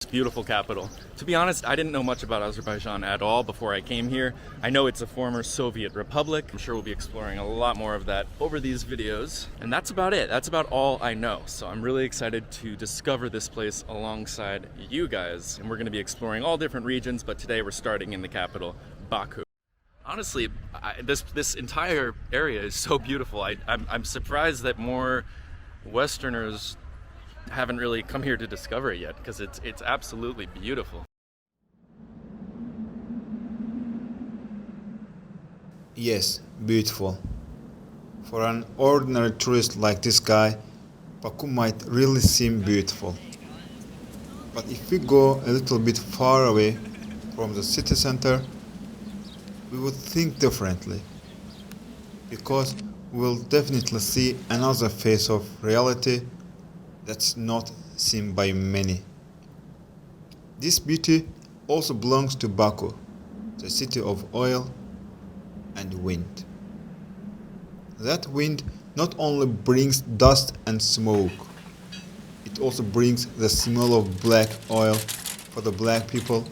Beautiful capital. To be honest, I didn't know much about Azerbaijan at all before I came here. I know it's a former Soviet republic. I'm sure we'll be exploring a lot more of that over these videos. And that's about it. That's about all I know. So I'm really excited to discover this place alongside you guys. And we're going to be exploring all different regions, but today we're starting in the capital, Baku. Honestly, this entire area is so beautiful. I'm surprised that more Westerners haven't really come here to discover it yet, because it's absolutely beautiful. Yes, beautiful. For an ordinary tourist like this guy, Baku might really seem beautiful. But if we go a little bit far away from the city center, we would think differently. Because we'll definitely see another face of reality that's not seen by many. This beauty also belongs to Baku, the city of oil and wind. That wind not only brings dust and smoke, it also brings the smell of black oil for the black people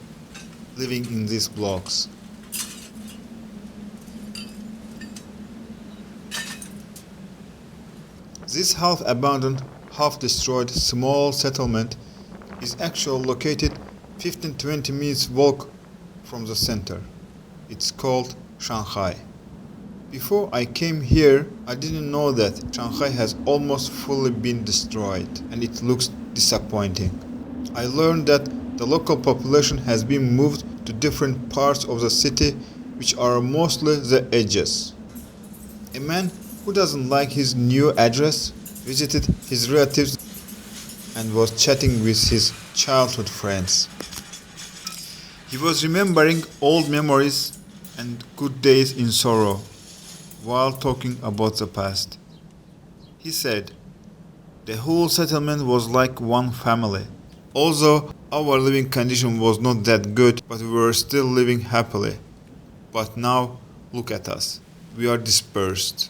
living in these blocks. This half-abandoned, half-destroyed small settlement is actually located 15-20 minutes walk from the center. It's called Shankhay. Before I came here, I didn't know that Shankhay has almost fully been destroyed, and it looks disappointing. I learned that the local population has been moved to different parts of the city, which are mostly the edges. A man who doesn't like his new address visited his relatives and was chatting with his childhood friends. He was remembering old memories and good days in sorrow while talking about the past. He said, "The whole settlement was like one family. Although our living condition was not that good, but we were still living happily. But now, look at us. We are dispersed."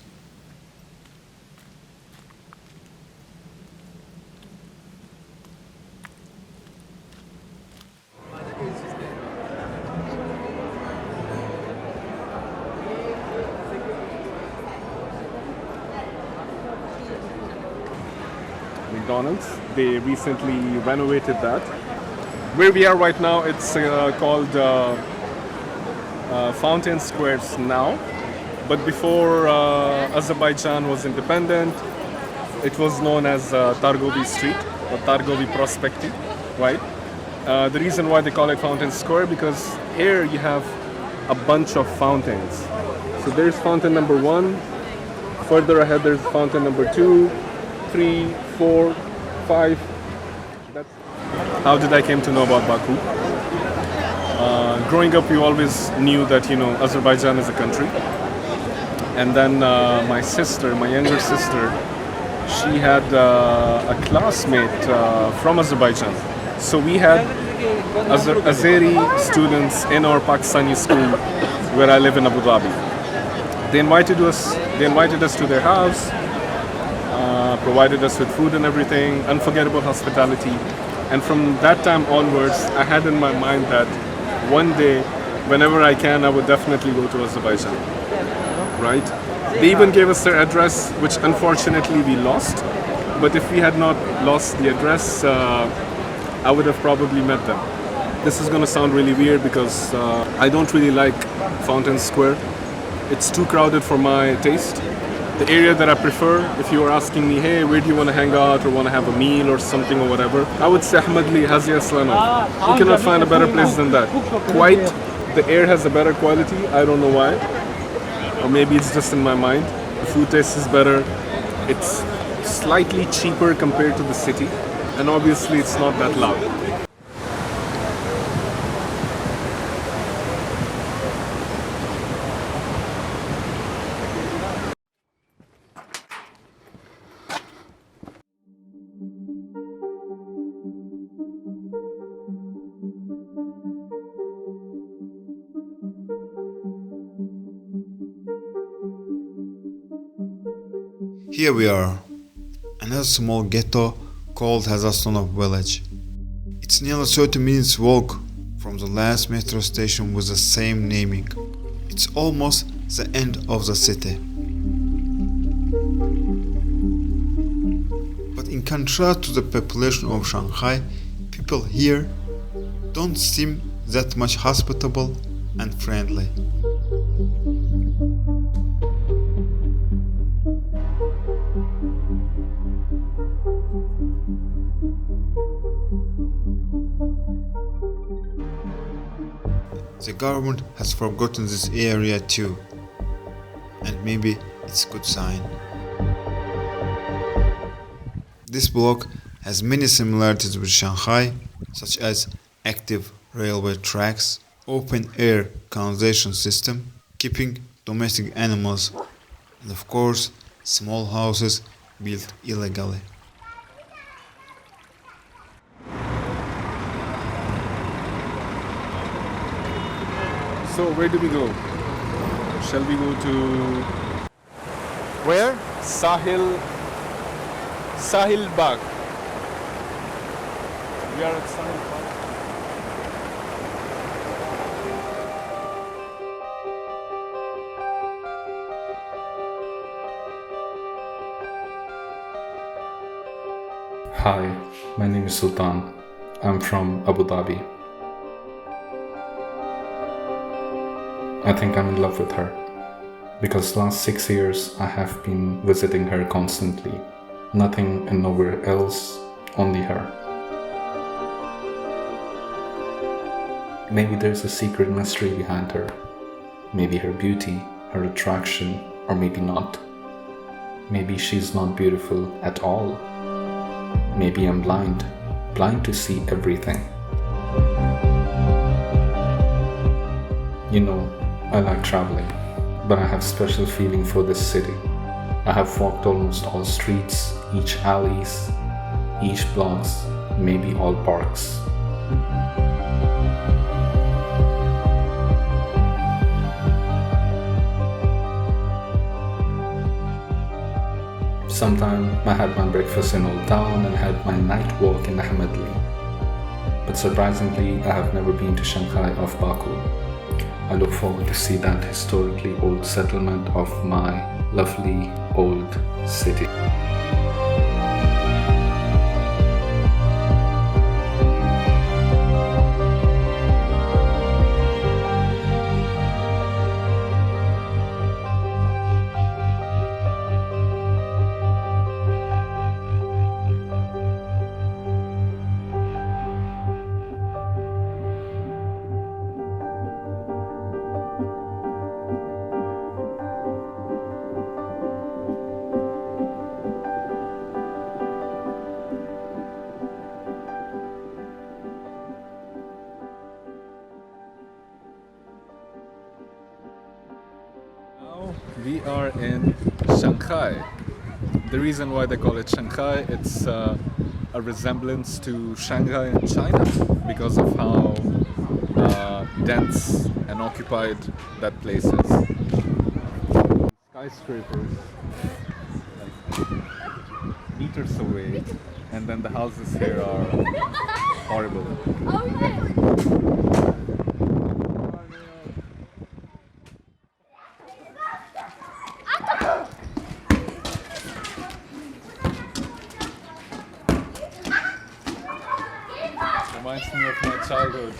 McDonald's. They recently renovated that. Where we are right now, it's called Fountain Squares now. But before Azerbaijan was independent, it was known as Targovi Street or Targovi Prospekti, right? The reason why they call it Fountain Square, because here you have a bunch of fountains. So there's fountain number 1. Further ahead, there's fountain number 2, 3, 4, 5. That's how did I came to know about Baku. Growing up, we always knew that Azerbaijan is a country, and then my younger sister, she had a classmate from Azerbaijan. So we had Azeri students in our Pakistani school where I live in Abu Dhabi. They invited us to their house. Provided us with food and everything, unforgettable hospitality. And from that time onwards, I had in my mind that one day, whenever I can, I would definitely go to Azerbaijan, right? They even gave us their address, which unfortunately we lost. But if we had not lost the address, I would have probably met them. This is going to sound really weird because I don't really like Fountain Square. It's too crowded for my taste. The area that I prefer, if you were asking me, hey, where do you want to hang out or want to have a meal or something or whatever, I would say Ahmadli, Hazi Aslanov. You cannot find a better place than that. Quite, the air has a better quality, I don't know why. Or maybe it's just in my mind. The food taste is better. It's slightly cheaper compared to the city. And obviously it's not that loud. Here we are, another small ghetto called Hazastonov village. It's nearly 30 minutes walk from the last metro station with the same naming. It's almost the end of the city. But in contrast to the population of Shanghai, people here don't seem that much hospitable and friendly. The government has forgotten this area too, and maybe it's a good sign. This block has many similarities with Shanghai, such as active railway tracks, open-air canalization system, keeping domestic animals, and of course, small houses built illegally. So where do we go? Shall we go to Where? Sahil Bagh? We are at Sahil Bagh. Hi, my name is Sultan. I'm from Abu Dhabi. I think I'm in love with her because last 6 years I have been visiting her constantly. Nothing and nowhere else, only her. Maybe there's a secret mystery behind her. Maybe her beauty, her attraction, or maybe not. Maybe she's not beautiful at all. Maybe I'm blind to see everything. You know, I like traveling, but I have special feeling for this city. I have walked almost all streets, each alleys, each blocks, maybe all parks. Sometime I had my breakfast in Old Town and had my night walk in Ahmedli. But surprisingly, I have never been to Shankhay of Baku. I look forward to see that historically old settlement of my lovely old city. We are in Shankhay. The reason why they call it Shankhay, it's a resemblance to Shanghai in China because of how dense and occupied that place is. Skyscrapers like meters away, and then the houses here are horrible. Reminds me of my childhood.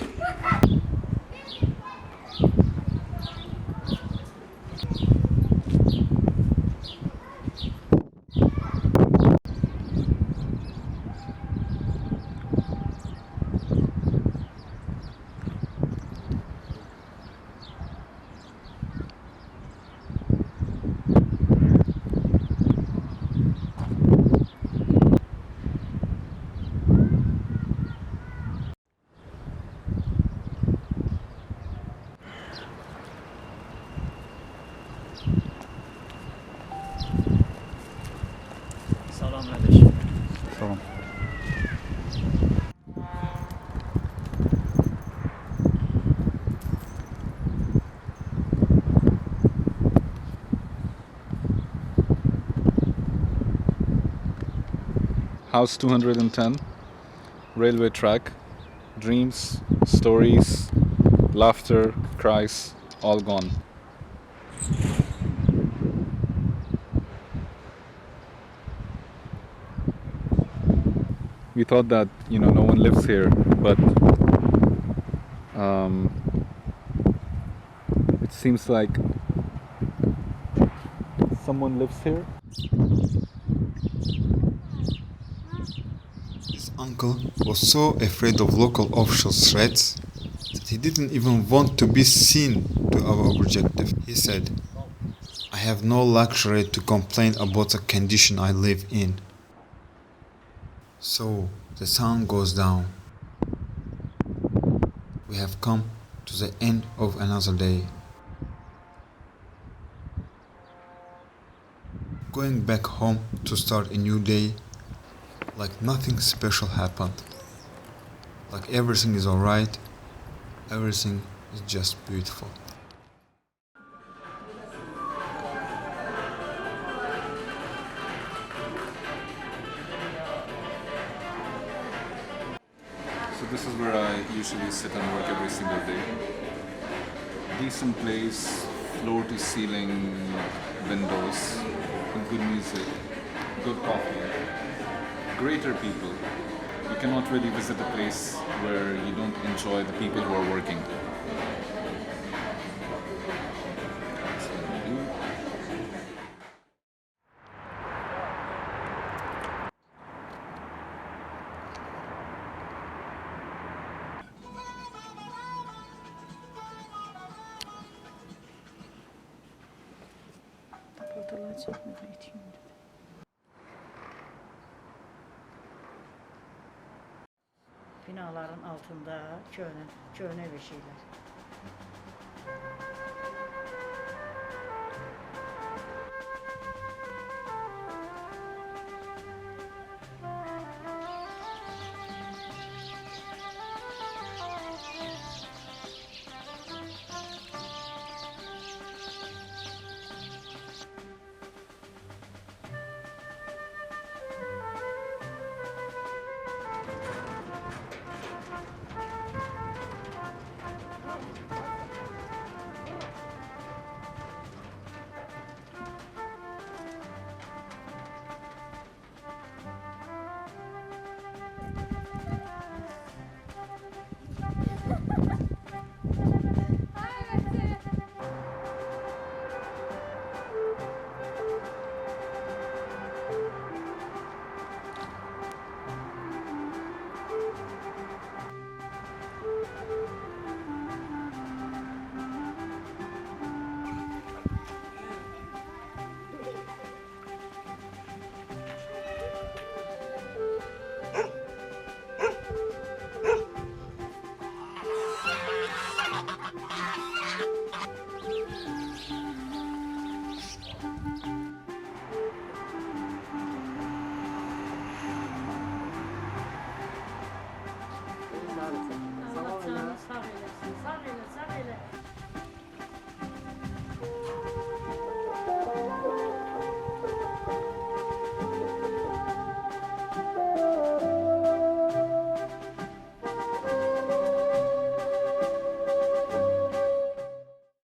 House 210, railway track, dreams, stories, laughter, cries, all gone. We thought that, no one lives here, but it seems like someone lives here. His uncle was so afraid of local official threats that he didn't even want to be seen to our objective. He said, "I have no luxury to complain about the condition I live in." So the sun goes down. We have come to the end of another day. Going back home to start a new day, like nothing special happened. Like everything is alright, everything is just beautiful. So this is where I usually sit and work every single day. Decent place, floor to ceiling windows, good music, good coffee, greater people. You cannot really visit a place where you don't enjoy the people who are working. Binaların altında köhne bir şeyler.